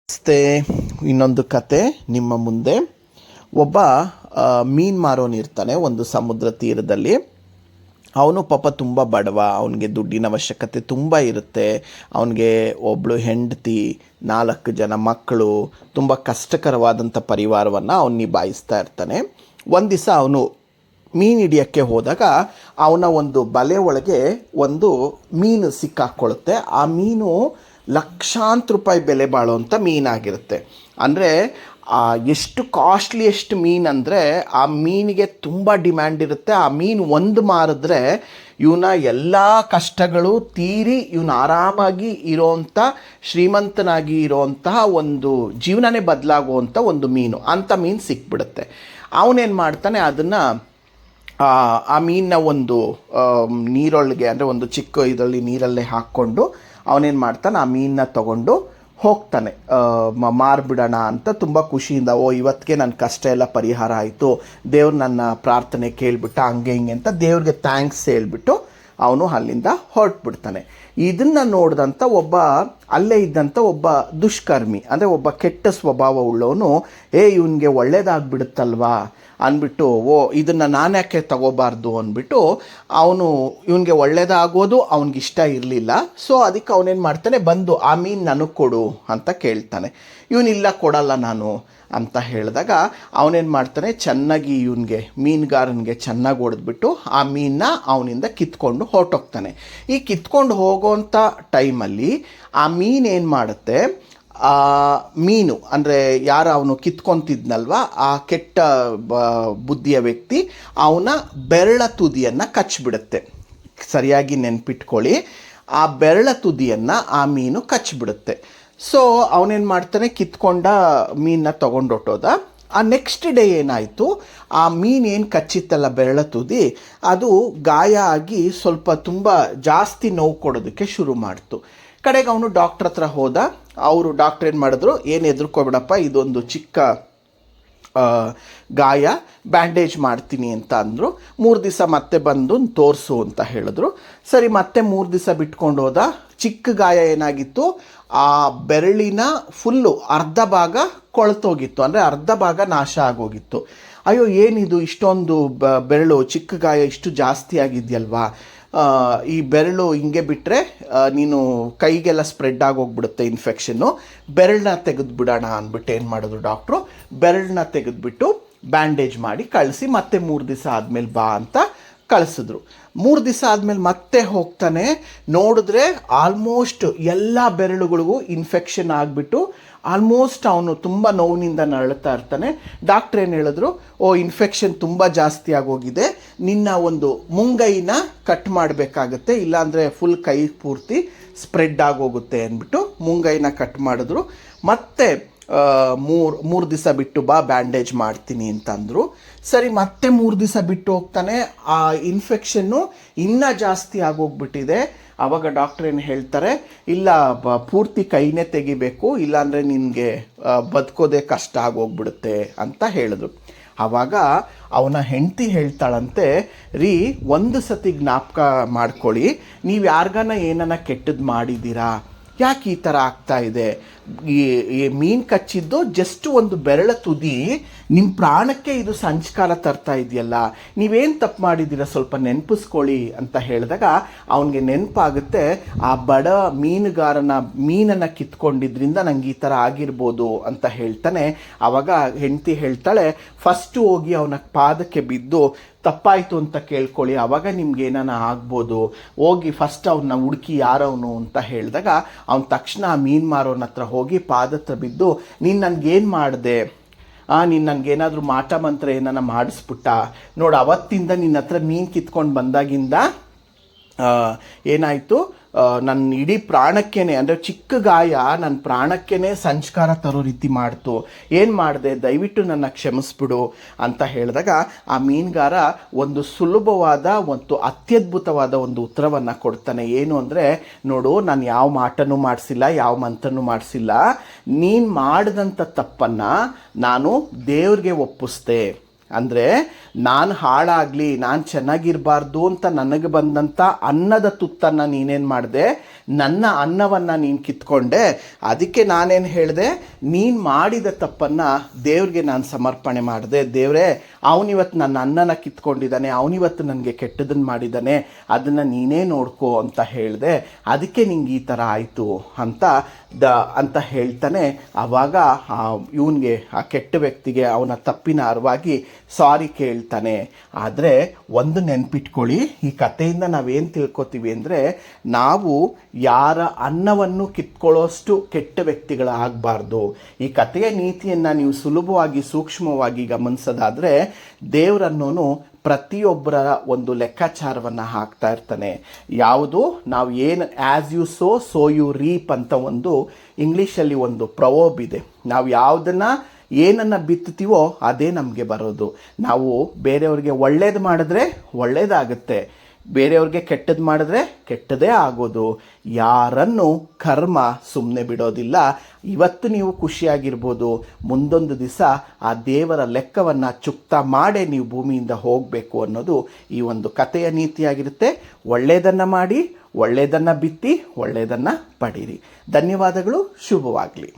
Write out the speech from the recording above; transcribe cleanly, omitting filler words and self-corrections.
ನಮಸ್ತೆ. ಇನ್ನೊಂದು ಕತೆ ನಿಮ್ಮ ಮುಂದೆ. ಒಬ್ಬ ಮೀನು ಮಾರೋನು ಇರ್ತಾನೆ ಒಂದು ಸಮುದ್ರ ತೀರದಲ್ಲಿ. ಅವನು ಪಾಪ ತುಂಬ ಬಡವ, ಅವನಿಗೆ ದುಡ್ಡಿನ ಅವಶ್ಯಕತೆ ತುಂಬ ಇರುತ್ತೆ. ಅವನಿಗೆ ಒಬ್ಬಳು ಹೆಂಡತಿ, 4 ಜನ ಮಕ್ಕಳು, ತುಂಬ ಕಷ್ಟಕರವಾದಂಥ ಪರಿವಾರವನ್ನು ಅವನು ನಿಭಾಯಿಸ್ತಾ ಇರ್ತಾನೆ. ಒಂದು ದಿವಸ ಅವನು ಮೀನು ಹಿಡಿಯೋಕ್ಕೆ ಹೋದಾಗ ಅವನ ಒಂದು ಬಲೆ ಒಳಗೆ ಒಂದು ಮೀನು ಸಿಕ್ಕಾಕ್ಕೊಳ್ಳುತ್ತೆ. ಆ ಮೀನು ಲಕ್ಷಾಂತರ ರೂಪಾಯಿ ಬೆಲೆ ಬಾಳುವಂಥ ಮೀನಾಗಿರುತ್ತೆ. ಅಂದರೆ ಎಷ್ಟು ಕಾಸ್ಟ್ಲಿಯೆಸ್ಟ್ ಮೀನು ಅಂದರೆ ಆ ಮೀನಿಗೆ ತುಂಬ ಡಿಮ್ಯಾಂಡ್ ಇರುತ್ತೆ. ಆ ಮೀನು ಒಂದು ಮಾರಿದ್ರೆ ಇವನ ಎಲ್ಲ ಕಷ್ಟಗಳು ತೀರಿ ಇವನು ಆರಾಮಾಗಿ ಇರೋವಂಥ, ಶ್ರೀಮಂತನಾಗಿ ಇರೋವಂತಹ ಒಂದು ಜೀವನನೇ ಬದಲಾಗುವಂಥ ಒಂದು ಮೀನು, ಅಂಥ ಮೀನು ಸಿಕ್ಬಿಡುತ್ತೆ. ಅವನೇನು ಮಾಡ್ತಾನೆ, ಅದನ್ನು ಆ ಮೀನನ್ನ ಒಂದು ನೀರೊಳಗೆ, ಅಂದರೆ ಒಂದು ಚಿಕ್ಕ ಇದರಲ್ಲಿ ನೀರಲ್ಲೇ ಹಾಕ್ಕೊಂಡು ಅವನೇನು ಮಾಡ್ತಾನೆ, ಆ ಮೀನನ್ನ ತೊಗೊಂಡು ಹೋಗ್ತಾನೆ. ಮಾರ್ಬಿಡೋಣ ಅಂತ ತುಂಬ ಖುಷಿಯಿಂದ, ಇವತ್ತಿಗೆ ನನ್ನ ಕಷ್ಟ ಎಲ್ಲ ಪರಿಹಾರ ಆಯಿತು, ದೇವ್ರು ನನ್ನ ಪ್ರಾರ್ಥನೆ ಕೇಳಿಬಿಟ್ಟ, ಹಂಗೆ ಹಿಂಗೆ ಅಂತ ದೇವ್ರಿಗೆ ಥ್ಯಾಂಕ್ಸ್ ಹೇಳ್ಬಿಟ್ಟು ಅವನು ಅಲ್ಲಿಂದ ಹೊರಟ್ಬಿಡ್ತಾನೆ. ಇದನ್ನು ನೋಡಿದಂಥ ಅಲ್ಲೇ ಇದ್ದಂಥ ಒಬ್ಬ ದುಷ್ಕರ್ಮಿ, ಅಂದರೆ ಒಬ್ಬ ಕೆಟ್ಟ ಸ್ವಭಾವ ಉಳ್ಳವನು, ಇವನಿಗೆ ಒಳ್ಳೇದಾಗ್ಬಿಡುತ್ತಲ್ವಾ ಅಂದ್ಬಿಟ್ಟು, ಇದನ್ನು ನಾನು ಯಾಕೆ ತಗೋಬಾರ್ದು ಅಂದ್ಬಿಟ್ಟು ಅವನು, ಇವನಿಗೆ ಒಳ್ಳೇದಾಗೋದು ಅವನಿಗಿಷ್ಟ ಇರಲಿಲ್ಲ. ಸೊ ಅದಕ್ಕೆ ಅವನೇನು ಮಾಡ್ತಾನೆ, ಬಂದು ಆ ಮೀನು ನನಗೆ ಕೊಡು ಅಂತ ಕೇಳ್ತಾನೆ. ಇವನಿಲ್ಲ, ಕೊಡಲ್ಲ ನಾನು ಅಂತ ಹೇಳಿದಾಗ ಅವನೇನು ಮಾಡ್ತಾನೆ, ಚೆನ್ನಾಗಿ ಇವನಿಗೆ ಮೀನುಗಾರನಿಗೆ ಚೆನ್ನಾಗಿ ಹೊಡೆದ್ಬಿಟ್ಟು ಆ ಮೀನನ್ನ ಅವನಿಂದ ಕಿತ್ಕೊಂಡು ಹೊರಟೋಗ್ತಾನೆ. ಈ ಕಿತ್ಕೊಂಡು ಹೋಗೋವಂಥ ಟೈಮಲ್ಲಿ ಆ ಮೀನು ಏನು ಮಾಡುತ್ತೆ, ಮೀನು ಅಂದರೆ ಯಾರು ಅವನು ಕಿತ್ಕೊತಿದ್ನಲ್ವ, ಆ ಕೆಟ್ಟ ಬುದ್ಧಿಯ ವ್ಯಕ್ತಿ ಅವನ ಬೆರಳ ತುದಿಯನ್ನು ಕಚ್ಚಿಬಿಡುತ್ತೆ. ಸರಿಯಾಗಿ ನೆನ್ಪಿಟ್ಕೊಳ್ಳಿ, ಆ ಬೆರಳ ತುದಿಯನ್ನು ಆ ಮೀನು ಕಚ್ಚಿಬಿಡುತ್ತೆ. ಸೊ ಅವನೇನು ಮಾಡ್ತಾನೆ, ಕಿತ್ಕೊಂಡ ಮೀನನ್ನ ತೊಗೊಂಡೊಟ್ಟೋದ. ಆ ನೆಕ್ಸ್ಟ್ ಡೇ ಏನಾಯಿತು, ಆ ಮೀನು ಏನು ಕಚ್ಚಿತ್ತಲ್ಲ ಬೆರಳ ತುದಿ, ಅದು ಗಾಯ ಆಗಿ ಸ್ವಲ್ಪ ತುಂಬ ಜಾಸ್ತಿ ನೋವು ಕೊಡೋದಕ್ಕೆ ಶುರು ಮಾಡ್ತು. ಕಡೆಗೆ ಅವನು ಡಾಕ್ಟ್ರ್ ಹತ್ರ ಹೋದ. ಅವರು ಡಾಕ್ಟ್ರ್ ಏನು ಮಾಡಿದ್ರು, ಏನು ಹೆದರ್ಕೋಬೇಡಪ್ಪ, ಇದೊಂದು ಚಿಕ್ಕ ಗಾಯ, ಬ್ಯಾಂಡೇಜ್ ಮಾಡ್ತೀನಿ ಅಂತ ಅಂದರು. 3 ದಿವಸ ಮತ್ತೆ ಬಂದು ತೋರಿಸು ಅಂತ ಹೇಳಿದ್ರು. ಸರಿ, ಮತ್ತೆ 3 ದಿವಸ ಬಿಟ್ಕೊಂಡು ಹೋದ. ಚಿಕ್ಕ ಗಾಯ ಏನಾಗಿತ್ತು, ಆ ಬೆರಳಿನ ಫುಲ್ಲು ಅರ್ಧ ಭಾಗ ಕೊಳ್ತೋಗಿತ್ತು, ಅಂದರೆ ಅರ್ಧ ಭಾಗ ನಾಶ ಆಗೋಗಿತ್ತು. ಅಯ್ಯೋ, ಏನಿದು ಇಷ್ಟೊಂದು ಬೆರಳು, ಚಿಕ್ಕ ಗಾಯ ಇಷ್ಟು ಜಾಸ್ತಿ ಆಗಿದೆಯಲ್ವಾ, ಈ ಬೆರಳು ಹಿಂಗೆ ಬಿಟ್ಟರೆ ನೀನು ಕೈಗೆಲ್ಲ ಸ್ಪ್ರೆಡ್ ಆಗೋಗ್ಬಿಡುತ್ತೆ ಇನ್ಫೆಕ್ಷನ್ನು, ಬೆರಳನ್ನ ತೆಗೆದುಬಿಡೋಣ ಅಂದ್ಬಿಟ್ಟು ಏನು ಮಾಡಿದ್ರು ಡಾಕ್ಟ್ರು, ಬೆರಳನ್ನ ತೆಗೆದುಬಿಟ್ಟು ಬ್ಯಾಂಡೇಜ್ ಮಾಡಿ ಕಳಿಸಿ ಮತ್ತೆ 3 ದಿವಸ ಆದಮೇಲೆ ಬಾ ಅಂತ ಕಳಿಸಿದ್ರು. 3 ದಿವಸ ಆದಮೇಲೆ ಮತ್ತೆ ಹೋಗ್ತಾನೆ. ನೋಡಿದ್ರೆ ಆಲ್ಮೋಸ್ಟ್ ಎಲ್ಲ ಬೆರಳುಗಳಿಗೂ ಇನ್ಫೆಕ್ಷನ್ ಆಗಿಬಿಟ್ಟು ಆಲ್ಮೋಸ್ಟ್ ಅವನು ತುಂಬ ನೋವಿನಿಂದ ನರಳುತ್ತಾ ಇರ್ತಾನೆ. ಡಾಕ್ಟ್ರ್ ಏನು ಹೇಳಿದ್ರು, ಇನ್ಫೆಕ್ಷನ್ ತುಂಬ ಜಾಸ್ತಿ ಆಗೋಗಿದೆ, ನಿನ್ನ ಒಂದು ಮುಂಗೈನ ಕಟ್ ಮಾಡಬೇಕಾಗತ್ತೆ, ಇಲ್ಲಾಂದರೆ ಫುಲ್ ಕೈ ಪೂರ್ತಿ ಸ್ಪ್ರೆಡ್ ಆಗೋಗುತ್ತೆ ಅಂದ್ಬಿಟ್ಟು ಮುಂಗೈನ ಕಟ್ ಮಾಡಿದ್ರು. ಮತ್ತೆ 3 ದಿವಸ ಬಿಟ್ಟು ಬಾ, ಬ್ಯಾಂಡೇಜ್ ಮಾಡ್ತೀನಿ ಅಂತಂದರು. ಸರಿ, ಮತ್ತೆ 3 ದಿವಸ ಬಿಟ್ಟು ಹೋಗ್ತಾನೆ. ಆ ಇನ್ಫೆಕ್ಷನ್ನು ಇನ್ನೂ ಜಾಸ್ತಿ ಆಗೋಗ್ಬಿಟ್ಟಿದೆ. ಆವಾಗ ಡಾಕ್ಟ್ರ್ ಏನು ಹೇಳ್ತಾರೆ, ಇಲ್ಲ, ಪೂರ್ತಿ ಕೈನೇ ತೆಗಿಬೇಕು, ಇಲ್ಲಾಂದರೆ ನಿನಗೆ ಬದುಕೋದೇ ಕಷ್ಟ ಆಗೋಗ್ಬಿಡುತ್ತೆ ಅಂತ ಹೇಳಿದ್ರು. ಆವಾಗ ಅವನ ಹೆಂಡತಿ ಹೇಳ್ತಾಳಂತೆ, ರೀ, ಒಂದು ಸತಿ ಜ್ಞಾಪಕ ಮಾಡ್ಕೊಳ್ಳಿ, ನೀವು ಯಾರಿಗಾನ ಏನನ್ನ ಕೆಟ್ಟದ್ದು ಮಾಡಿದ್ದೀರಾ, ಯಾಕೆ ಈ ಥರ ಆಗ್ತಾ ಇದೆ, ಈ ಮೀನು ಕಚ್ಚಿದ್ದು ಜಸ್ಟ್ ಒಂದು ಬೆರಳ ತುದಿ, ನಿಮ್ಮ ಪ್ರಾಣಕ್ಕೆ ಇದು ಸಂಸ್ಕಾರ ತರ್ತಾ ಇದೆಯಲ್ಲ, ನೀವೇನು ತಪ್ಪು ಮಾಡಿದ್ದೀರ ಸ್ವಲ್ಪ ನೆನಪಿಸ್ಕೊಳ್ಳಿ ಅಂತ ಹೇಳಿದಾಗ ಅವನಿಗೆ ನೆನಪಾಗುತ್ತೆ, ಆ ಬಡ ಮೀನನ್ನು ಕಿತ್ಕೊಂಡಿದ್ರಿಂದ ನಂಗೆ ಈ ಥರ ಆಗಿರ್ಬೋದು ಅಂತ ಹೇಳ್ತಾನೆ. ಆವಾಗ ಹೆಂಡತಿ ಹೇಳ್ತಾಳೆ, ಫಸ್ಟು ಹೋಗಿ ಅವನ ಪಾದಕ್ಕೆ ಬಿದ್ದು ತಪ್ಪಾಯಿತು ಅಂತ ಕೇಳ್ಕೊಳ್ಳಿ, ಆವಾಗ ನಿಮ್ಗೆ ಏನಾನ ಆಗ್ಬೋದು, ಹೋಗಿ ಫಸ್ಟ್ ಅವನ್ನ ಹುಡುಕಿ ಯಾರವನು ಅಂತ ಹೇಳಿದಾಗ ಅವನ ತಕ್ಷಣ ಆ ಮೀನು ಮಾರೋನ ಹತ್ರ ಹೋಗಿ ಪಾದತ್ರ ಬಿದ್ದು, ನೀನು ನನಗೇನು ಮಾಡಿದೆ, ನೀನು ನನಗೇನಾದರೂ ಮಾಟ ಮಂತ್ರ ಏನಾನ ಮಾಡಿಸ್ಬಿಟ್ಟ ನೋಡು, ಅವತ್ತಿಂದ ನಿನ್ನ ಹತ್ರ ಮೀನು ಕಿತ್ಕೊಂಡು ಬಂದಾಗಿಂದ ಏನಾಯಿತು, ನನ್ನ ಇಡೀ ಪ್ರಾಣಕ್ಕೇನೆ, ಅಂದರೆ ಚಿಕ್ಕ ಗಾಯ ನನ್ನ ಪ್ರಾಣಕ್ಕೇನೆ ಸಂಸ್ಕಾರ ತರೋ ರೀತಿ ಮಾಡ್ತು, ಏನು ಮಾಡಿದೆ, ದಯವಿಟ್ಟು ನನ್ನ ಕ್ಷಮಿಸ್ಬಿಡು ಅಂತ ಹೇಳಿದಾಗ ಆ ಮೀನುಗಾರ ಒಂದು ಸುಲಭವಾದ ಮತ್ತು ಅತ್ಯದ್ಭುತವಾದ ಒಂದು ಉತ್ತರವನ್ನು ಕೊಡ್ತಾನೆ. ಏನು ಅಂದರೆ, ನೋಡು, ನಾನು ಯಾವ ಮಾಟನೂ ಮಾಡಿಸಿಲ್ಲ, ಯಾವ ಮಂತ್ರನೂ ಮಾಡಿಸಿಲ್ಲ, ನೀನು ಮಾಡಿದಂಥ ತಪ್ಪನ್ನು ನಾನು ದೇವ್ರಿಗೆ ಒಪ್ಪಿಸ್ದೆ. ಅಂದರೆ ನಾನು ಹಾಳಾಗಲಿ, ನಾನು ಚೆನ್ನಾಗಿರಬಾರ್ದು ಅಂತ ನನಗೆ ಬಂದಂಥ ಅನ್ನದ ತುತ್ತನ್ನು ನೀನೇನು ಮಾಡಿದೆ, ನನ್ನ ಅನ್ನವನ್ನು ನೀನು ಕಿತ್ಕೊಂಡೆ. ಅದಕ್ಕೆ ನಾನೇನು ಹೇಳಿದೆ, ನೀನು ಮಾಡಿದ ತಪ್ಪನ್ನು ದೇವ್ರಿಗೆ ನಾನು ಸಮರ್ಪಣೆ ಮಾಡಿದೆ. ದೇವರೇ, ಅವನಿವತ್ತು ನನ್ನ ಅನ್ನನ ಕಿತ್ಕೊಂಡಿದ್ದಾನೆ, ಅವನಿವತ್ತು ನನಗೆ ಕೆಟ್ಟದನ್ನು ಮಾಡಿದ್ದಾನೆ, ಅದನ್ನು ನೀನೇ ನೋಡ್ಕೋ ಅಂತ ಹೇಳಿದೆ, ಅದಕ್ಕೆ ನಿಂಗೆ ಈ ಥರ ಆಯಿತು ಅಂತ ಹೇಳ್ತಾನೆ. ಆವಾಗ ಇವನಿಗೆ, ಆ ಕೆಟ್ಟ ವ್ಯಕ್ತಿಗೆ ಅವನ ತಪ್ಪಿನ ಅರಿವಾಗಿ ಸಾರಿ ಕೇಳ್ತಾನೆ. ಆದರೆ ಒಂದು ನೆನ್ಪಿಟ್ಕೊಳ್ಳಿ, ಈ ಕಥೆಯಿಂದ ನಾವೇನು ತಿಳ್ಕೊತೀವಿ ಅಂದರೆ, ನಾವು ಯಾರ ಅನ್ನವನ್ನು ಕಿತ್ಕೊಳ್ಳೋಷ್ಟು ಕೆಟ್ಟ ವ್ಯಕ್ತಿಗಳಾಗಬಾರ್ದು. ಈ ಕಥೆಯ ನೀತಿಯನ್ನು ನೀವು ಸುಲಭವಾಗಿ ಸೂಕ್ಷ್ಮವಾಗಿ ಗಮನಿಸೋದಾದರೆ, ದೇವರನ್ನೋನು ಪ್ರತಿಯೊಬ್ಬರ ಒಂದು ಲೆಕ್ಕಾಚಾರವನ್ನು ಹಾಕ್ತಾ ಇರ್ತಾನೆ. ಯಾವುದು ನಾವು ಏನು as you sow you reap ಅಂತ ಒಂದು ಇಂಗ್ಲೀಷಲ್ಲಿ ಒಂದು ಪ್ರವೋಬ್ ಇದೆ. ನಾವು ಏನನ್ನು ಬಿತ್ತುತ್ತೀವೋ ಅದೇ ನಮಗೆ ಬರೋದು. ನಾವು ಬೇರೆಯವ್ರಿಗೆ ಒಳ್ಳೇದು ಮಾಡಿದ್ರೆ ಒಳ್ಳೇದಾಗುತ್ತೆ, ಬೇರೆಯವ್ರಿಗೆ ಕೆಟ್ಟದ್ದು ಮಾಡಿದ್ರೆ ಕೆಟ್ಟದೇ ಆಗೋದು. ಯಾರನ್ನು ಕರ್ಮ ಸುಮ್ಮನೆ ಬಿಡೋದಿಲ್ಲ. ಇವತ್ತು ನೀವು ಖುಷಿಯಾಗಿರ್ಬೋದು, ಮುಂದೊಂದು ದಿವಸ ಆ ದೇವರ ಲೆಕ್ಕವನ್ನು ಚುಕ್ತಾ ಮಾಡೇ ನೀವು ಭೂಮಿಯಿಂದ ಹೋಗಬೇಕು ಅನ್ನೋದು ಈ ಒಂದು ಕಥೆಯ ನೀತಿಯಾಗಿರುತ್ತೆ. ಒಳ್ಳೆಯದನ್ನು ಮಾಡಿ, ಒಳ್ಳೆಯದನ್ನು ಬಿತ್ತಿ, ಒಳ್ಳೆಯದನ್ನು ಪಡೀರಿ. ಧನ್ಯವಾದಗಳು. ಶುಭವಾಗಲಿ.